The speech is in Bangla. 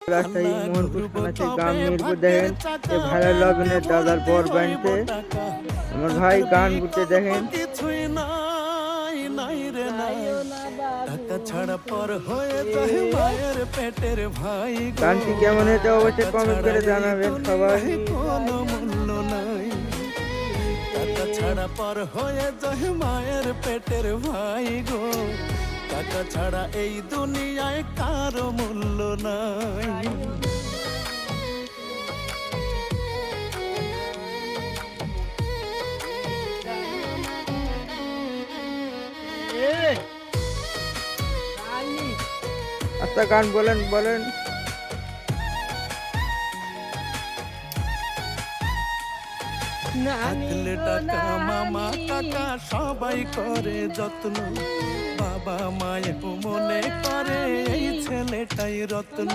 রাজশাহী মোহনপুর থানাতে গ্রাম মিরপুর দেখেন এ ভাইরাল লগ্নের দাদার বর বানতে আমার ভাই গান গুতে দেখেন টাকা ছাড়া পর হয়ে যায় মায়ের পেটের ভাই গানটি কেমন হয়েছে অবশ্যই কমেন্ট করে জানাবেন সবাই। কোনো মূল্য নাই টাকা ছাড়া পর হয়ে যায় মায়ের পেটের ভাই গো টাকা ছাড়া এই দুনিয়ায় কারো মূল্য নাই। আচ্ছা গান বলেন বলেন। থাকলে টাকা মামা কাকা সবাই করে যত্ন বাবা মায়ের মনে করে এই ছেলেটাই রত্ন।